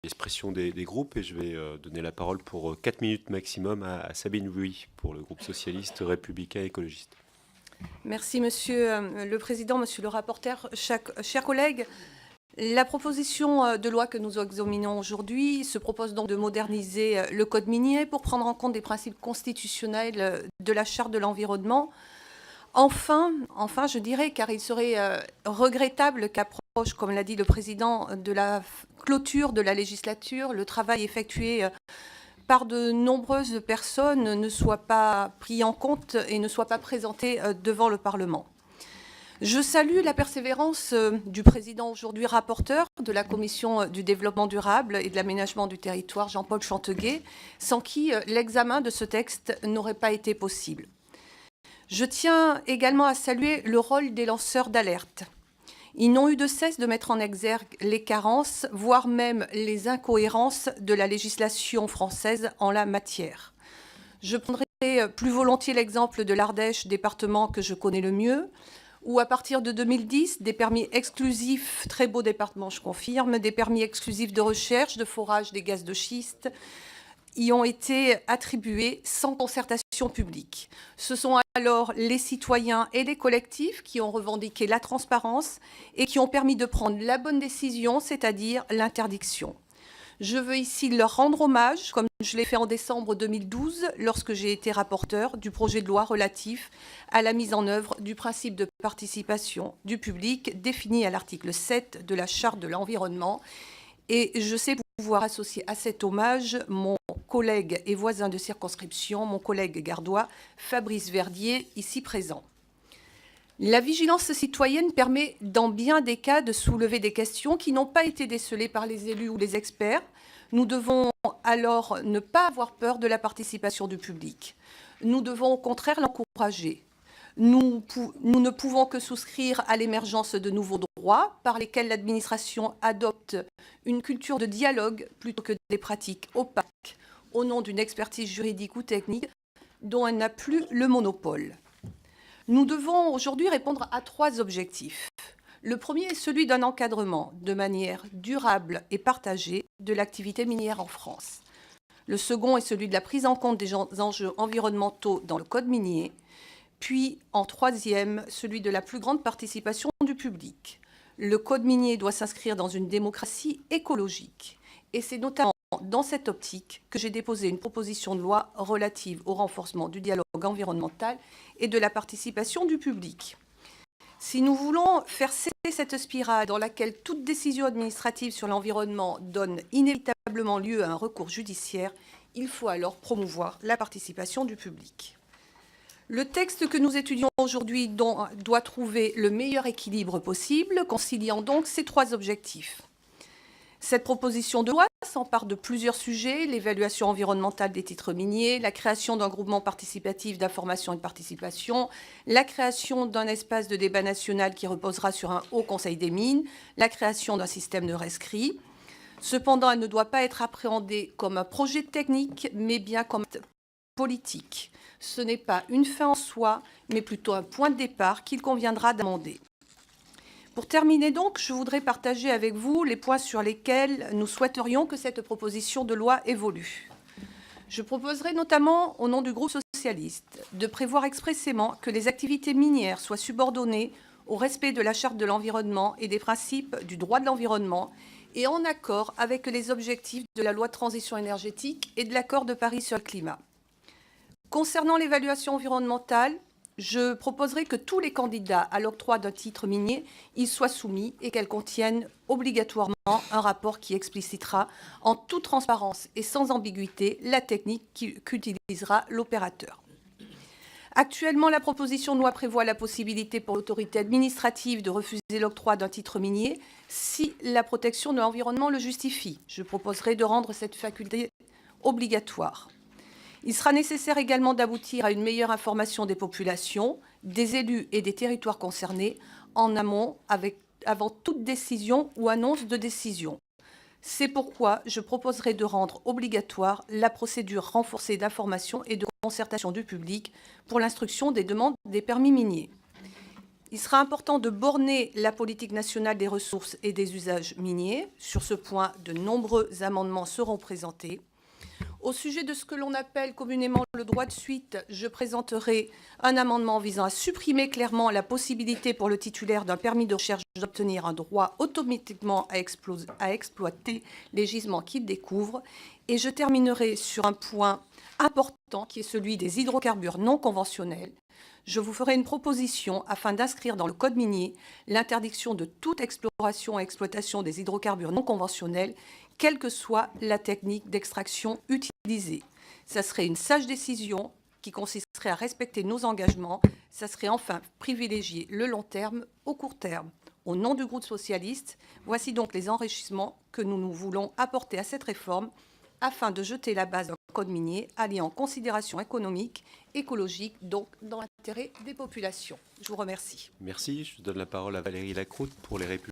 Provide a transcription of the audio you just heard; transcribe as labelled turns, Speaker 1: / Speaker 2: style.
Speaker 1: l'expression des groupes et je vais donner la parole pour 4 minutes maximum à Sabine Vuy pour le groupe socialiste, républicain, écologiste.
Speaker 2: Merci Monsieur le Président, Monsieur le rapporteur, chers collègues. La proposition de loi que nous examinons aujourd'hui se propose donc de moderniser le Code minier pour prendre en compte des principes constitutionnels de la Charte de l'environnement. Enfin, je dirais, car il serait regrettable qu'approche, comme l'a dit le Président, de la clôture de la législature, le travail effectué par de nombreuses personnes ne soit pas pris en compte et ne soit pas présenté devant le Parlement. Je salue la persévérance du président aujourd'hui rapporteur de la Commission du développement durable et de l'aménagement du territoire, Jean-Paul Chanteguet, sans qui l'examen de ce texte n'aurait pas été possible. Je tiens également à saluer le rôle des lanceurs d'alerte. Ils n'ont eu de cesse de mettre en exergue les carences, voire même les incohérences de la législation française en la matière. Je prendrai plus volontiers l'exemple de l'Ardèche, département que je connais le mieux, où à partir de 2010, des permis exclusifs, très beau département je confirme, des permis exclusifs de recherche, de forage des gaz de schiste, y ont été attribués sans concertation publique. Ce sont alors les citoyens et les collectifs qui ont revendiqué la transparence et qui ont permis de prendre la bonne décision, c'est-à-dire l'interdiction. Je veux ici leur rendre hommage, comme je l'ai fait en décembre 2012, lorsque j'ai été rapporteur du projet de loi relatif à la mise en œuvre du principe de participation du public défini à l'article 7 de la Charte de l'environnement. Et je sais pouvoir associer à cet hommage mon collègue et voisin de circonscription, mon collègue gardois, Fabrice Verdier, ici présent. La vigilance citoyenne permet dans bien des cas de soulever des questions qui n'ont pas été décelées par les élus ou les experts. Nous devons alors ne pas avoir peur de la participation du public. Nous devons au contraire l'encourager. Nous ne pouvons que souscrire à l'émergence de nouveaux droits par lesquels l'administration adopte une culture de dialogue plutôt que des pratiques opaques au nom d'une expertise juridique ou technique dont elle n'a plus le monopole. Nous devons aujourd'hui répondre à 3 objectifs. Le premier est celui d'un encadrement de manière durable et partagée de l'activité minière en France. Le second est celui de la prise en compte des enjeux environnementaux dans le Code minier. Puis, en troisième, celui de la plus grande participation du public. Le Code minier doit s'inscrire dans une démocratie écologique. Et c'est notamment dans cette optique que j'ai déposé une proposition de loi relative au renforcement du dialogue environnemental et de la participation du public. Si nous voulons faire cesser cette spirale dans laquelle toute décision administrative sur l'environnement donne inévitablement lieu à un recours judiciaire, il faut alors promouvoir la participation du public. Le texte que nous étudions aujourd'hui doit trouver le meilleur équilibre possible, conciliant donc ces 3 objectifs. Cette proposition de loi s'empare de plusieurs sujets, l'évaluation environnementale des titres miniers, la création d'un groupement participatif d'information et de participation, la création d'un espace de débat national qui reposera sur un haut conseil des mines, la création d'un système de rescrit. Cependant, elle ne doit pas être appréhendée comme un projet technique, mais bien comme politique. Ce n'est pas une fin en soi, mais plutôt un point de départ qu'il conviendra d'amender. Pour terminer donc, je voudrais partager avec vous les points sur lesquels nous souhaiterions que cette proposition de loi évolue. Je proposerai notamment, au nom du groupe socialiste, de prévoir expressément que les activités minières soient subordonnées au respect de la Charte de l'environnement et des principes du droit de l'environnement et en accord avec les objectifs de la loi de transition énergétique et de l'accord de Paris sur le climat. Concernant l'évaluation environnementale, je proposerai que tous les candidats à l'octroi d'un titre minier y soient soumis et qu'elles contiennent obligatoirement un rapport qui explicitera en toute transparence et sans ambiguïté la technique qu'utilisera l'opérateur. Actuellement, la proposition de loi prévoit la possibilité pour l'autorité administrative de refuser l'octroi d'un titre minier si la protection de l'environnement le justifie. Je proposerai de rendre cette faculté obligatoire. Il sera nécessaire également d'aboutir à une meilleure information des populations, des élus et des territoires concernés en amont avant toute décision ou annonce de décision. C'est pourquoi je proposerai de rendre obligatoire la procédure renforcée d'information et de concertation du public pour l'instruction des demandes des permis miniers. Il sera important de borner la politique nationale des ressources et des usages miniers. Sur ce point, de nombreux amendements seront présentés. Au sujet de ce que l'on appelle communément le droit de suite, je présenterai un amendement visant à supprimer clairement la possibilité pour le titulaire d'un permis de recherche d'obtenir un droit automatiquement à exploiter les gisements qu'il découvre. Et je terminerai sur un point important qui est celui des hydrocarbures non conventionnels. Je vous ferai une proposition afin d'inscrire dans le code minier l'interdiction de toute exploration et exploitation des hydrocarbures non conventionnels, quelle que soit la technique d'extraction utilisée. Ça serait une sage décision qui consisterait à respecter nos engagements. Ça serait enfin privilégier le long terme au court terme. Au nom du groupe socialiste, voici donc les enrichissements que nous voulons apporter à cette réforme afin de jeter la base d'un code minier alliant considérations économiques, écologiques, donc dans l'intérêt des populations. Je vous remercie.
Speaker 1: Merci. Je donne la parole à Valérie Lacroute pour les Républicains.